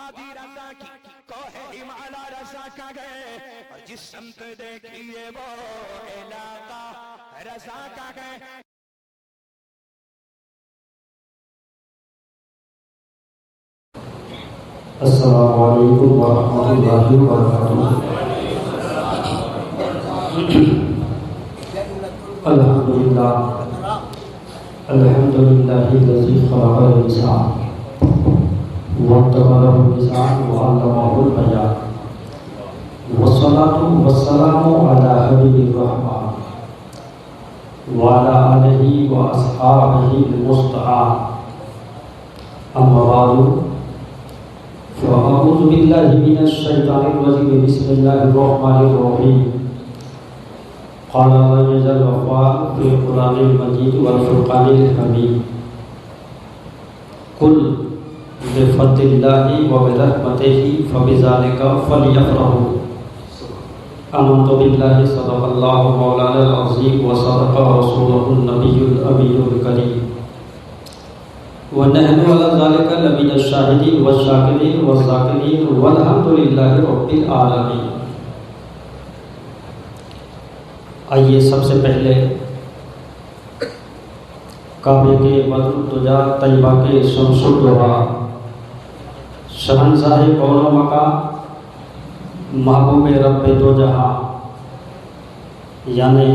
وادی رضا کی کوہ ہمالا رضا کا گئے اور جس سمت دیکھیے وہ علاقہ رضا کا گئے. السلام علیکم ورحمۃ اللہ وبرکاتہ. الحمدللہ الذی خلق الانسان وَاتَّخَذَ الْإِنسَانَ وَعَلَّمَهُ الْبَيَانَ وَالصَّلَاةُ وَالسَّلَامُ عَلَى حَبِيبِ الرَّحْمَٰنِ وَعَلَى آلِهِ وَأَصْحَابِهِ الْمُصْطَفَىٰ. أما بعد فأعوذ بالله من الشيطان الرجيم. بسم الله الرحمن الرحيم. قال الله جل وعلا في القرآن المجيد والفرقان الحميد. قل بفضل الله وبرحمته فبذلك فليفرحوا. آمنت بالله صدق الله مولانا العظيم وصدق رسوله النبي الأمين الكريم ونحن على ذلك لمن الشاهدين والشاكرين والذاكرين والحمد لله رب العالمين. آئیے سب سے پہلے کعبے کے بدر الدجا طیبہ کے شمس الدہا شہنشاہ کون و مکان محبوب رب دو جہاں یعنی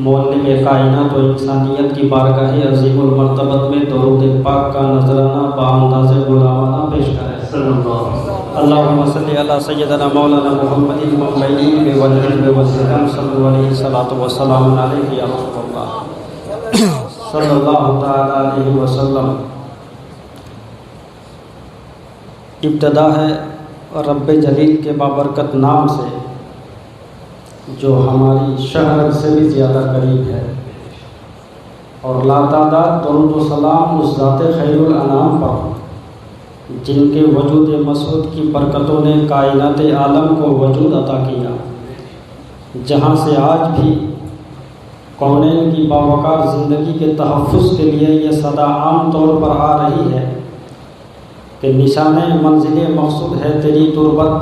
معلم کائنات و انسانیت کی بارگاہ عظیم المرتبت میں درود پاک کا نذرانہ بانداز غلامانہ پیش کریں. اللہم صلی علی سیدنا مولانا محمد المعین بوجہ وسلم صلی علیہ الصلاۃ والسلام علیہ یا رسول اللہ صلی اللہ تعالی علیہ وسلم. ابتدا ہے رب جلیل کے بابرکت نام سے جو ہماری شہر سے بھی زیادہ قریب ہے، اور لاتعداد درود و سلام اس ذات خیر الانام پر جن کے وجود مسعود کی برکتوں نے کائنات عالم کو وجود عطا کیا، جہاں سے آج بھی کونین کی باوقار زندگی کے تحفظ کے لیے یہ صدا عام طور پر آ رہی ہے کہ نشان منزل مقصود ہے تیری تربت،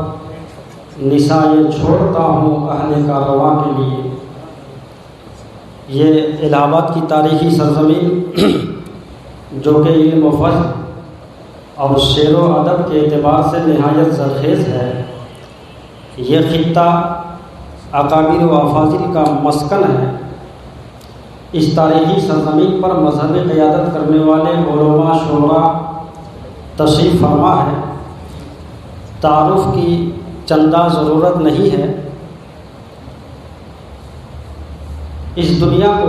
نساء یہ چھوڑتا ہوں اہل کارواں کے لیے. یہ الہ آباد کی تاریخی سرزمین جو کہ علم و فضل اور شعر و ادب کے اعتبار سے نہایت زرخیز ہے، یہ خطہ اکابر و افاضل کا مسکن ہے. اس تاریخی سرزمین پر مذہبی قیادت کرنے والے علماء شعراء تشریف فرما ہے. تعارف کی چندہ ضرورت نہیں ہے. اس دنیا کو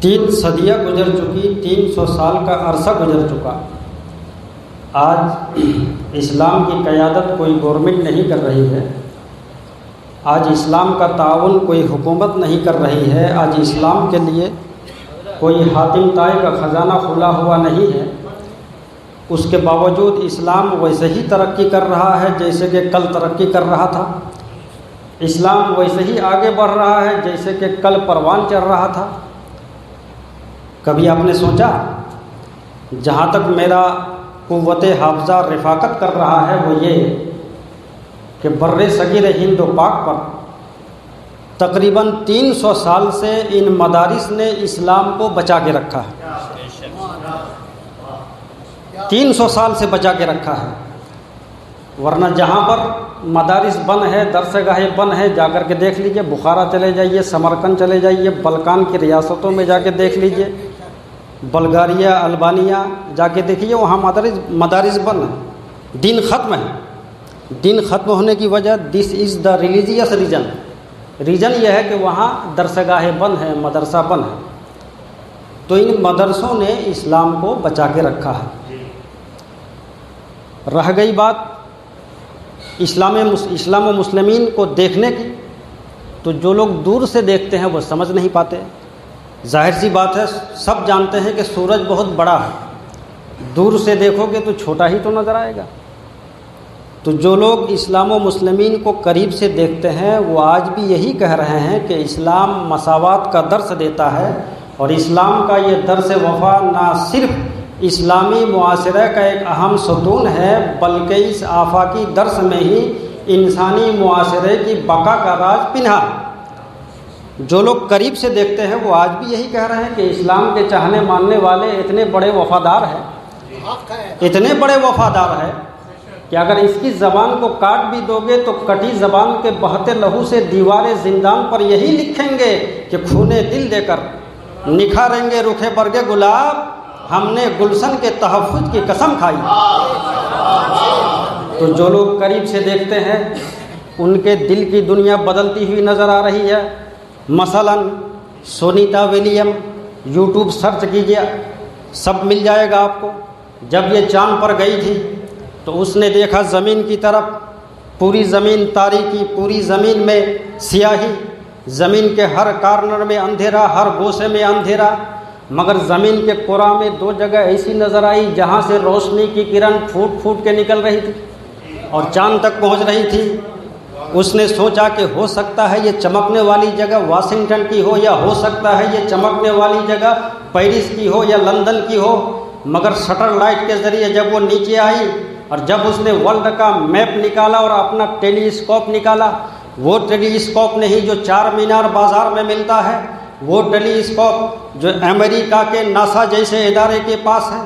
3 صدیاں گزر چکی، 300 سال کا عرصہ گزر چکا. آج اسلام کی قیادت کوئی گورنمنٹ نہیں کر رہی ہے، آج اسلام کا تعاون کوئی حکومت نہیں کر رہی ہے، آج اسلام کے لیے کوئی حاتم طائی کا خزانہ کھلا ہوا نہیں ہے. اس کے باوجود اسلام ویسے ہی ترقی کر رہا ہے جیسے کہ کل ترقی کر رہا تھا. اسلام ویسے ہی آگے بڑھ رہا ہے جیسے کہ کل پروان چڑھ رہا تھا. کبھی آپ نے سوچا؟ جہاں تک میرا قوت حافظہ رفاقت کر رہا ہے وہ یہ کہ بر صغیر ہند و پاک پر تقریباً 300 سال سے ان مدارس نے اسلام کو بچا کے رکھا ہے. 300 سال سے بچا کے رکھا ہے. ورنہ جہاں پر مدارس بند ہے، درسگاہیں بند ہے، جا کر کے دیکھ لیجئے. بخارا چلے جائیے، سمرقند چلے جائیے، بلکان کی ریاستوں میں جا کے دیکھ لیجئے، بلغاریہ، البانیہ جا کے دیکھیے، وہاں مدارس بند ہیں. دین ختم ہے. دین ختم ہونے کی وجہ دس از دا ریلیجیس ریجن یہ ہے کہ وہاں درسگاہیں بند ہیں، مدرسہ بند ہے. تو ان مدرسوں نے اسلام کو بچا کے رکھا ہے. رہ گئی بات اسلام و مسلمین کو دیکھنے کی، تو جو لوگ دور سے دیکھتے ہیں وہ سمجھ نہیں پاتے. ظاہر سی بات ہے، سب جانتے ہیں کہ سورج بہت بڑا ہے، دور سے دیکھو گے تو چھوٹا ہی تو نظر آئے گا. تو جو لوگ اسلام و مسلمین کو قریب سے دیکھتے ہیں وہ آج بھی یہی کہہ رہے ہیں کہ اسلام مساوات کا درس دیتا ہے، اور اسلام کا یہ درس وفا نہ صرف اسلامی معاشرہ کا ایک اہم ستون ہے، بلکہ اس آفاقی درس میں ہی انسانی معاشرے کی بقا کا راز پنہا ہے۔ جو لوگ قریب سے دیکھتے ہیں وہ آج بھی یہی کہہ رہے ہیں کہ اسلام کے چاہنے ماننے والے اتنے بڑے وفادار ہیں، اتنے بڑے وفادار ہیں کہ اگر اس کی زبان کو کاٹ بھی دو گے تو کٹی زبان کے بہتے لہو سے دیوار زندان پر یہی لکھیں گے کہ خونے دل دے کر نکھاریں گے رخے برگے گلاب، ہم نے گلشن کے تحفظ کی قسم کھائی۔ تو جو لوگ قریب سے دیکھتے ہیں ان کے دل کی دنیا بدلتی ہوئی نظر آ رہی ہے۔ مثلاً سونیتا ولیم، یوٹیوب سرچ کیجیے سب مل جائے گا آپ کو۔ جب یہ چاند پر گئی تھی تو اس نے دیکھا زمین کی طرف، پوری زمین تاریکی، پوری زمین میں سیاہی، زمین کے ہر کارنر میں اندھیرا، ہر گوشے میں اندھیرا، مگر زمین کے قرہ میں دو جگہ ایسی نظر آئی جہاں سے روشنی کی کرن پھوٹ پھوٹ کے نکل رہی تھی اور چاند تک پہنچ رہی تھی۔ اس نے سوچا کہ ہو سکتا ہے یہ چمکنے والی جگہ واشنگٹن کی ہو، یا ہو سکتا ہے یہ چمکنے والی جگہ پیرس کی ہو یا لندن کی ہو، مگر شٹر لائٹ کے ذریعے جب وہ نیچے آئی اور جب اس نے ورلڈ کا میپ نکالا اور اپنا ٹیلی اسکوپ نکالا، وہ ٹیلی اسکوپ نہیں جو چار مینار بازار میں ملتا ہے، وہ ٹیلی اسکوپ جو امریکہ کے ناسا جیسے ادارے کے پاس ہے،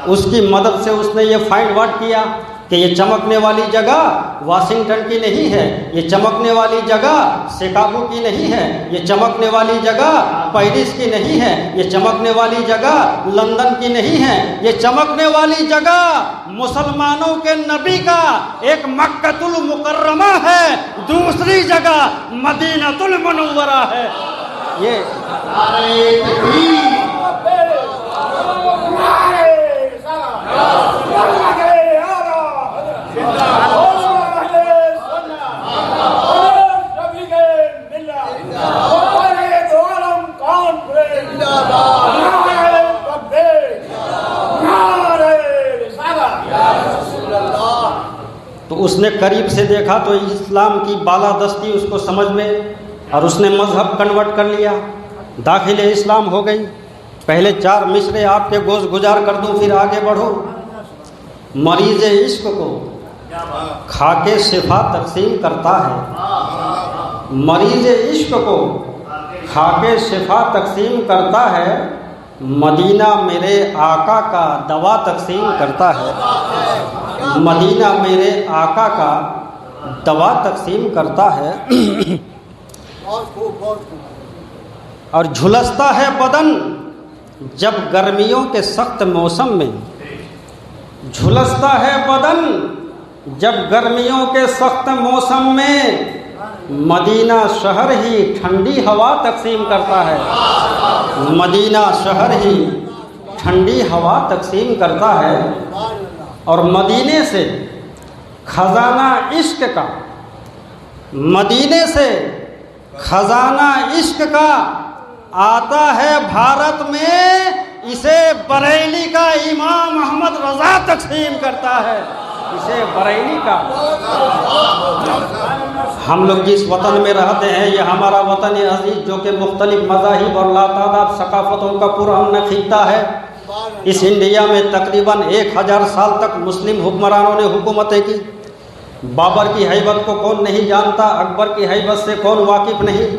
اس کی مدد سے اس نے یہ فائنڈ آؤٹ کیا کہ یہ چمکنے والی جگہ واشنگٹن کی نہیں ہے، یہ چمکنے والی جگہ شکاگو کی نہیں ہے، یہ چمکنے والی جگہ پیرس کی نہیں ہے، یہ چمکنے والی جگہ لندن کی نہیں ہے، یہ چمکنے والی جگہ مسلمانوں کے نبی کا ایک مکۃ المکرمہ ہے، دوسری جگہ مدینہ المنورہ ہے۔ یہ تو اس نے قریب سے دیکھا تو اسلام کی بالادستی اس کو سمجھ میں، اور اس نے مذہب کنورٹ کر لیا، داخل اسلام ہو گئی۔ پہلے 4 مصرے آپ کے گوش گزار کر دوں پھر آگے بڑھو۔ مریض عشق کو کھا کے شفا تقسیم کرتا ہے، مریض عشق کو کھا کے شفا تقسیم کرتا ہے، مدینہ میرے آقا کا دوا تقسیم کرتا ہے، مدینہ میرے آقا کا دوا تقسیم کرتا ہے۔ اور جھلستا ہے بدن جب گرمیوں کے سخت موسم میں، جھلستا ہے بدن جب گرمیوں کے سخت موسم میں، مدینہ شہر ہی ٹھنڈی ہوا تقسیم کرتا ہے، مدینہ شہر ہی ٹھنڈی ہوا تقسیم کرتا ہے۔ اور مدینے سے خزانہ عشق کا، مدینے سے خزانہ عشق کا آتا ہے بھارت میں، اسے بریلی کا امام احمد رضا تقسیم کرتا ہے، اسے بریلی کا۔ ہم لوگ جس وطن میں رہتے ہیں یہ ہمارا وطن عزیز جو کہ مختلف مذاہب اور لاتعداد ثقافتوں کا پرامن خطہ ہے۔ اس انڈیا میں تقریباً 1000 سال تک مسلم حکمرانوں نے حکومتیں کی۔ بابر کی ہیبت کو کون نہیں جانتا، اکبر کی ہیبت سے کون واقف نہیں۔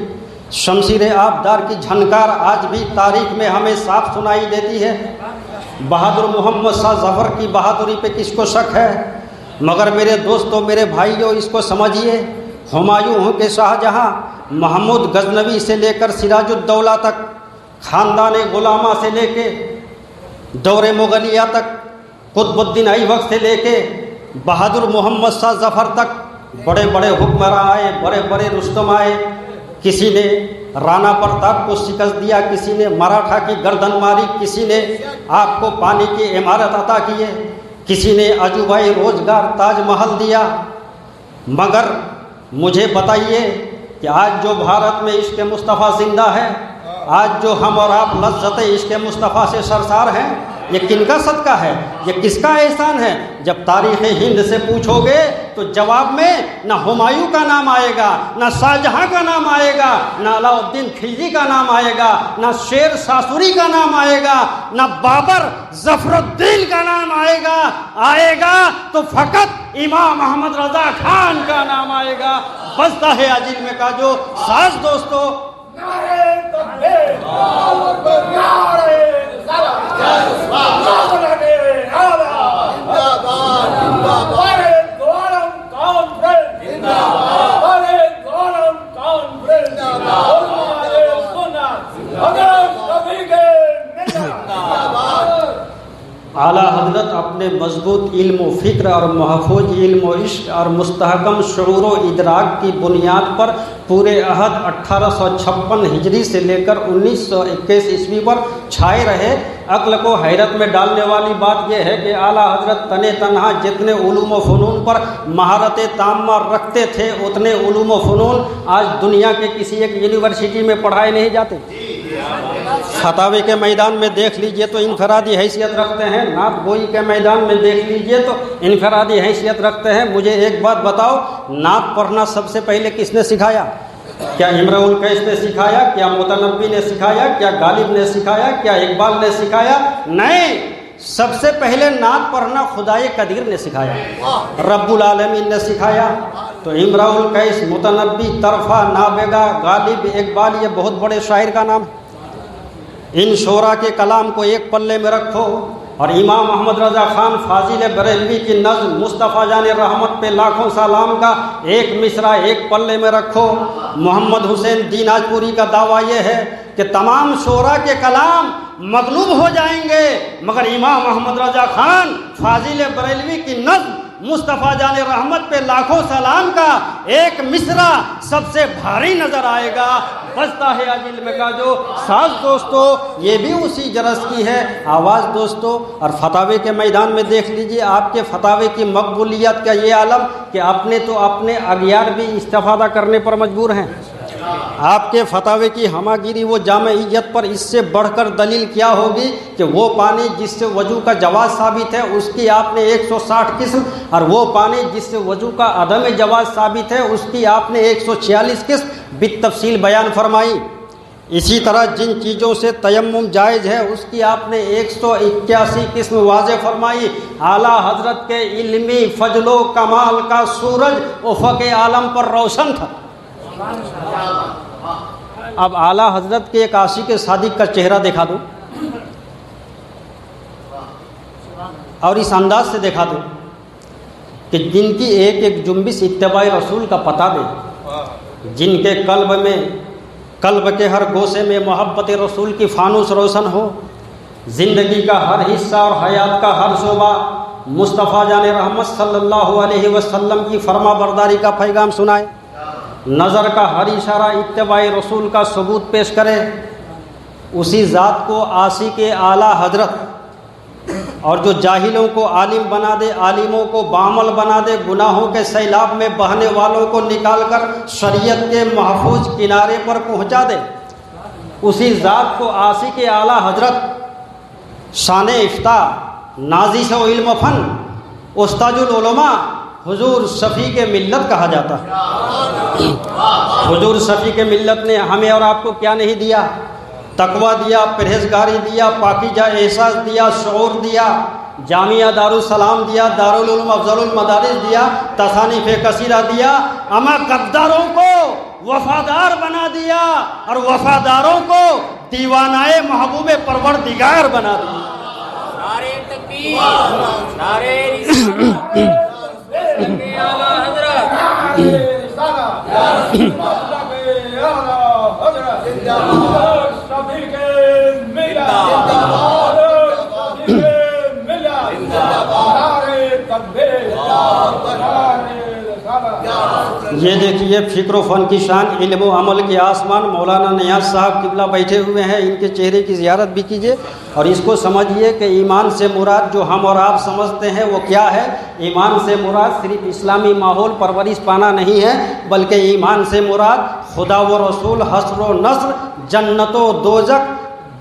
شمشیر آبدار کی جھنکار آج بھی تاریخ میں ہمیں صاف سنائی دیتی ہے۔ بہادر محمد شاہ ظفر کی بہادری پہ کس کو شک ہے؟ مگر میرے دوستوں، میرے بھائیوں، اس کو سمجھیے، ہمایوں کے شاہ جہاں، محمود غزنوی سے لے کر سراج الدولہ تک، خاندان غلامہ سے لے کے دور مغلیہ تک، قطب الدین ایبک سے لے کے بہادر محمد شاہ ظفر تک بڑے بڑے حکمراں آئے، بڑے بڑے رستم آئے۔ کسی نے رانا پرتاپ کو شکست دیا، کسی نے مراٹھا کی گردن ماری، کسی نے آپ کو پانی کی عمارت عطا کیے، کسی نے عجوبۂ روزگار تاج محل دیا۔ مگر مجھے بتائیے کہ آج جو بھارت میں عشق مصطفیٰ زندہ ہے، آج جو ہم اور آپ لذت عشق مصطفیٰ سے سرشار ہیں، یہ کن کا صدقہ ہے؟ یہ کس کا احسان ہے؟ جب تاریخ ہند سے پوچھو گے تو جواب میں نہ ہمایوں کا نام آئے گا، نہ شاہجہاں کا نام آئے گا، نہ علاء الدین خلجی کا نام آئے گا، نہ شیر ساسوری کا نام آئے گا، نہ بابر ظفر الدین کا نام آئے گا۔ آئے گا تو فقط امام محمد رضا خان کا نام آئے گا۔ بستا ہے عجیب میں کا جو ساز دوستو، نعرہ تکبیر، اللہ اکبر، نعرہ اعلیٰ حضرت اپنے مضبوط علم و فکر اور محفوظ علم و عشق اور مستحکم شعور و ادراک کی بنیاد پر پورے عہد 1856 ہجری سے لے کر 1921 عیسوی پر چھائے رہے۔ عقل کو حیرت میں ڈالنے والی بات یہ ہے کہ اعلیٰ حضرت تنہا جتنے علوم و فنون پر مہارت تامہ رکھتے تھے اتنے علوم و فنون آج دنیا کے کسی ایک یونیورسٹی میں پڑھائے نہیں جاتے۔ فتاوی کے میدان میں دیکھ لیجئے تو انفرادی حیثیت رکھتے ہیں، نعت گوئی کے میدان میں دیکھ لیجئے تو انفرادی حیثیت رکھتے ہیں۔ مجھے ایک بات بتاؤ، نعت پڑھنا سب سے پہلے کس نے سکھایا؟ کیا امرؤ القیس نے سکھایا؟ کیا متنبی نے سکھایا؟ کیا غالب نے سکھایا؟ کیا اقبال نے سکھایا؟ نہیں، سب سے پہلے نعت پڑھنا خدائے قدیر نے سکھایا، رب العالمین نے سکھایا۔ تو امرؤ القیس، متنبی، طرفہ، نابغہ، غالب، اقبال، یہ بہت بڑے شاعر کا نام ہے۔ ان شعراء کے کلام کو ایک پلے میں رکھو اور امام محمد رضا خان فاضل بریلوی کی نظم مصطفیٰ جان رحمت پہ لاکھوں سلام کا ایک مصرع ایک پلے میں رکھو۔ محمد حسین دیناجپوری کا دعویٰ یہ ہے کہ تمام شعراء کے کلام مغلوب ہو جائیں گے مگر امام محمد رضا خان فاضل بریلوی کی نظم مصطفیٰ جان رحمت پہ لاکھوں سلام کا ایک مصرع سب سے بھاری نظر آئے گا۔ بجتا ہے عجیل میں کا جو ساز دوستو، یہ بھی اسی جرس کی ہے آواز دوستو۔ اور فتاوی کے میدان میں دیکھ لیجئے آپ کے فتاوی کی مقبولیت کا یہ عالم کہ اپنے تو اپنے اغیار بھی استفادہ کرنے پر مجبور ہیں۔ آپ کے فتاوی کی ہمہ گیری و جامعیت پر اس سے بڑھ کر دلیل کیا ہوگی کہ وہ پانی جس سے وضو کا جواز ثابت ہے اس کی آپ نے 160 قسم، اور وہ پانی جس سے وضو کا عدم جواز ثابت ہے اس کی آپ نے 146 قسم بالتفصیل بیان فرمائی۔ اسی طرح جن چیزوں سے تیمم جائز ہے اس کی آپ نے 181 قسم واضح فرمائی۔ اعلیٰ حضرت کے علمی فضل و کمال کا سورج افق عالم پر روشن تھا۔ اب اعلیٰ حضرت کے ایک عاشق صادق کا چہرہ دکھا دو اور اس انداز سے دکھا دو کہ جن کی ایک ایک جنبش اتباع رسول کا پتہ دے، جن کے قلب کے ہر گوشے میں محبت رسول کی فانوس روشن ہو، زندگی کا ہر حصہ اور حیات کا ہر شعبہ مصطفیٰ جان رحمت صلی اللہ علیہ وسلم کی فرما برداری کا پیغام سنائے، نظر کا ہر اشارہ اتباع رسول کا ثبوت پیش کرے، اسی ذات کو عاشق اعلیٰ حضرت، اور جو جاہلوں کو عالم بنا دے، عالموں کو بعمل بنا دے، گناہوں کے سیلاب میں بہنے والوں کو نکال کر شریعت کے محفوظ کنارے پر پہنچا دے، اسی ذات کو عاشق اعلیٰ حضرت، شان افتاح، نازش و علم و فن، استاذ العلماء، حضور شفیع کے ملت کہا جاتا ہے۔ حضور شفیع کے ملت نے ہمیں اور آپ کو کیا نہیں دیا؟ تقویٰ دیا، پرہیزگاری دیا، پاکیزہ احساس دیا، شعور دیا، جامعہ دارالسلام دیا، دارالعلوم افضل المدارس دیا، تصانیف کثیرہ دیا، اما غداروں کو وفادار بنا دیا اور وفاداروں کو دیوانائے محبوب پروردگار بنا دیا۔ نعرہ تکبیر، نعرہ رسالت، اعلیٰ یہ دیکھیے فکر و فن کی شان، علم و عمل کے آسمان، مولانا نیاز صاحب قبلہ بیٹھے ہوئے ہیں، ان کے چہرے کی زیارت بھی کیجیے اور اس کو سمجھیے کہ ایمان سے مراد جو ہم اور آپ سمجھتے ہیں وہ کیا ہے۔ ایمان سے مراد صرف اسلامی ماحول پرورش پانا نہیں ہے، بلکہ ایمان سے مراد خدا و رسول، حشر و نصر، جنت و دوزخ،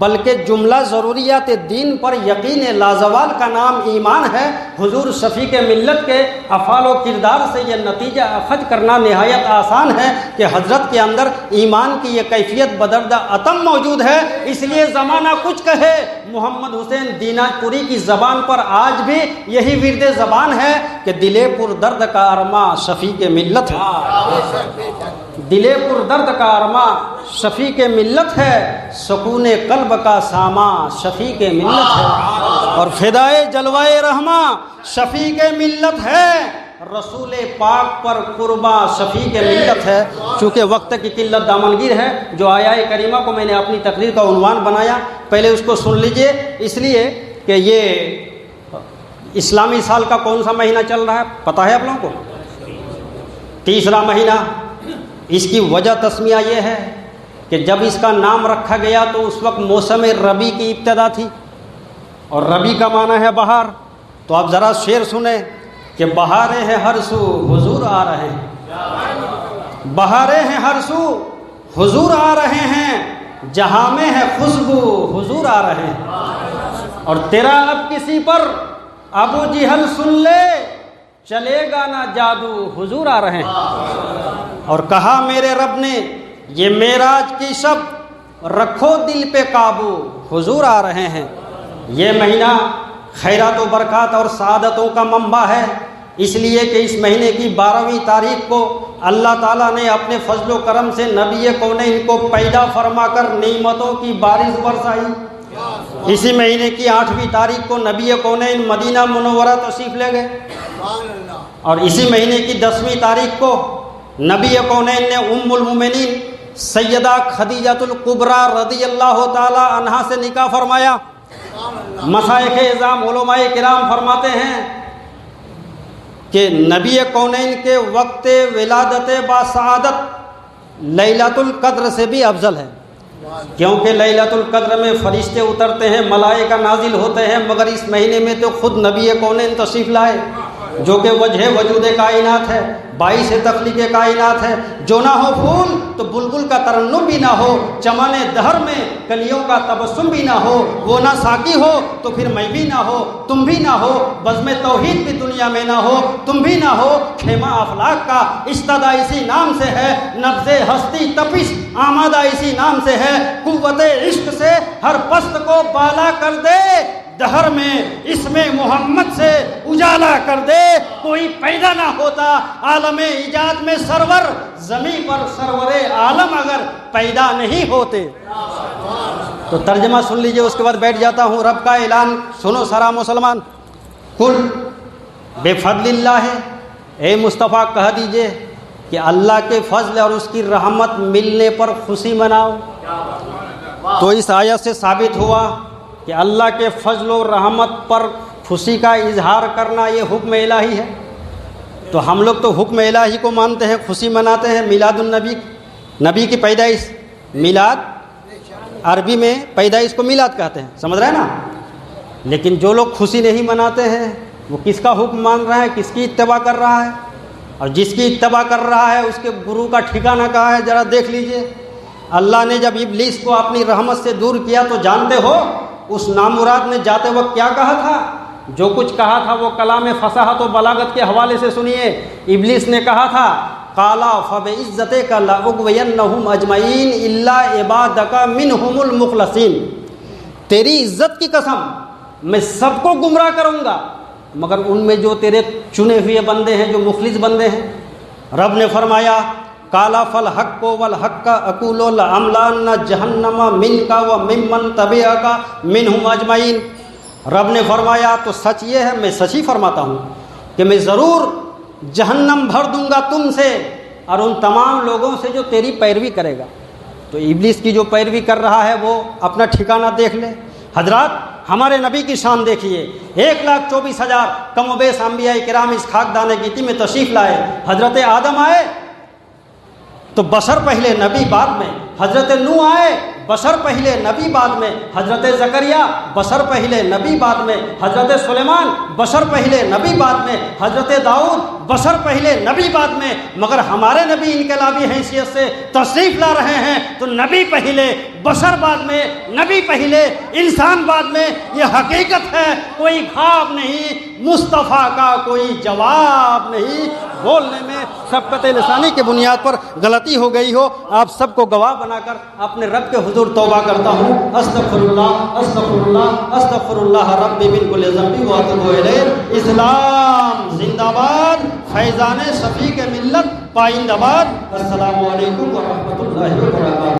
بلکہ جملہ ضروریات دین پر یقین لازوال کا نام ایمان ہے۔ حضور شفیع ملت کے افعال و کردار سے یہ نتیجہ اخذ کرنا نہایت آسان ہے کہ حضرت کے اندر ایمان کی یہ کیفیت بدردہ عتم موجود ہے۔ اس لیے زمانہ کچھ کہے، محمد حسین دیناج پوری کی زبان پر آج بھی یہی ورد زبان ہے کہ دلے پر درد کا ارماں شفیع ملت ہے، دلے پر درد کا ارماں شفیع ملت ہے، سکون قلب کا ساما شفیع ملت ہے، اور فدائے جلوائے رحماں شفیع ملت ہے، رسول پاک پر قربا شفیع ملت ہے۔ چونکہ وقت کی قلت دامنگیر ہے، جو آیہ کریمہ کو میں نے اپنی تقریر کا عنوان بنایا، پہلے اس کو سن لیجئے، اس لیے کہ یہ اسلامی سال کا کون سا مہینہ چل رہا ہے پتہ ہے آپ لوگوں کو؟ تیسرا مہینہ۔ اس کی وجہ تسمیہ یہ ہے کہ جب اس کا نام رکھا گیا تو اس وقت موسم ربیع کی ابتدا تھی، اور ربیع کا معنی ہے بہار۔ تو آپ ذرا شعر سنیں کہ بہاریں ہیں ہر سو حضور آ رہے ہیں، بہاریں ہیں ہر سو حضور آ رہے ہیں، جہاں میں ہے خوشبو حضور آ رہے ہیں، اور تیرا اب کسی پر ابو جہل سن لے چلے گا نہ جادو حضور آ رہے ہیں۔ اور کہا میرے رب نے یہ معراج کی شب رکھو دل پہ قابو حضور آ رہے ہیں۔ یہ مہینہ خیرات و برکات اور سعادتوں کا منبع ہے، اس لیے کہ اس مہینے کی 12ویں تاریخ کو اللہ تعالیٰ نے اپنے فضل و کرم سے نبی کونین کو پیدا فرما کر نعمتوں کی بارش برسائی۔ اسی مہینے کی 8ویں تاریخ کو نبی کونین مدینہ منورہ تشریف لے گئے، اور اسی مہینے کی 10ویں تاریخ کو نبی کونین نے ام المومنین سیدہ خدیجۃ الکبریٰ رضی اللہ تعالی عنہا سے نکاح فرمایا۔ مشائخ اعظام علماء کرام فرماتے ہیں کہ نبی کونین کے وقت ولادت باسعادت لیلۃ القدر سے بھی افضل ہے، کیونکہ لیلۃ القدر میں فرشتے اترتے ہیں، ملائکہ نازل ہوتے ہیں، مگر اس مہینے میں تو خود نبی کونین تشریف لائے، جو کہ وجہ وجود کائنات ہے، باعث تخلیق کائنات ہے۔ جو نہ ہو پھول تو بلبل کا ترنم بھی نہ ہو، چمن دہر میں کلیوں کا تبسم بھی نہ ہو، وہ نہ ساقی ہو تو پھر میں بھی نہ ہو، تم بھی نہ ہو، بزم توحید بھی دنیا میں نہ ہو، تم بھی نہ ہو، خیمہ افلاک کا اشتدا اسی نام سے ہے، نبض ہستی تپش آمادہ اسی نام سے ہے، قوت عشق سے ہر پست کو بالا کر دے، دہر میں اسم محمد سے اجالا کر دے، کوئی پیدا نہ ہوتا عالم ایجاد میں سرور، زمین پر سرور عالم اگر پیدا نہیں ہوتے۔ تو ترجمہ سن لیجئے، اس کے بعد بیٹھ جاتا ہوں۔ رب کا اعلان سنو سارا مسلمان، کل بے فضل اللہ ہے، اے مصطفیٰ کہہ دیجئے کہ اللہ کے فضل اور اس کی رحمت ملنے پر خوشی مناؤ۔ تو اس آیت سے ثابت ہوا کہ اللہ کے فضل و رحمت پر خوشی کا اظہار کرنا یہ حکم الہی ہے۔ تو ہم لوگ تو حکم الہی کو مانتے ہیں، خوشی مناتے ہیں میلاد النبی، نبی کی پیدائش، میلاد عربی میں پیدائش کو میلاد کہتے ہیں، سمجھ رہے ہیں نا؟ لیکن جو لوگ خوشی نہیں مناتے ہیں وہ کس کا حکم مان رہا ہے، کس کی اتباع کر رہا ہے؟ اور جس کی اتباع کر رہا ہے اس کے گرو کا ٹھکانہ کہاں ہے، ذرا دیکھ لیجئے۔ اللہ نے جب ابلیس کو اپنی رحمت سے دور کیا تو جانتے ہو اس نامراد نے جاتے وقت کیا کہا تھا؟ جو کچھ کہا تھا وہ کلام فصاحت و بلاغت کے حوالے سے سنیے۔ ابلیس نے کہا تھا قالا فبعزتک لاغوینہم اجمعین الا عبادک منہم المخلصین، تیری عزت کی قسم میں سب کو گمراہ کروں گا مگر ان میں جو تیرے چنے ہوئے بندے ہیں، جو مخلص بندے ہیں۔ رب نے فرمایا کالا فالحق والحق اقول لاملان جہنم منک وممن تبعک منہم اجمعین۔ رب نے فرمایا تو سچ یہ ہے، میں سچ ہی فرماتا ہوں کہ میں ضرور جہنم بھر دوں گا تم سے اور ان تمام لوگوں سے جو تیری پیروی کرے گا۔ تو ابلیس کی جو پیروی کر رہا ہے وہ اپنا ٹھکانہ دیکھ لے۔ حضرات ہمارے نبی کی شان دیکھیے، 1,24,000 کم و بیش انبیاء کرام اس خاکدان گیتی میں تشریف لائے۔ حضرت آدم آئے تو بشر پہلے، نبی بعد میں۔ حضرت نوح آئے، بشر پہلے نبی بعد میں، حضرت زکریا بشر پہلے نبی بعد میں، حضرت سلیمان بشر پہلے نبی بعد میں، حضرت داؤد بشر پہلے نبی بعد میں، مگر ہمارے نبی انقلابی حیثیت سے تشریف لا رہے ہیں تو نبی پہلے بشر بعد میں، نبی پہلے انسان بعد میں۔ یہ حقیقت ہے، کوئی خواب نہیں، مصطفیٰ کا کوئی جواب نہیں۔ بولنے میں سبقت لسانی کے بنیاد پر غلطی ہو گئی ہو، آپ سب کو گواہ بنا کر اپنے رب کے حضور توبہ کرتا ہوں۔ استغفر اللہ استغفر اللہ استغفر اللہ ربی من کل ذنب واتوب الیہ۔ اسلام زندہ باد، فیضان شفیق ملت پائند آباد۔ السلام علیکم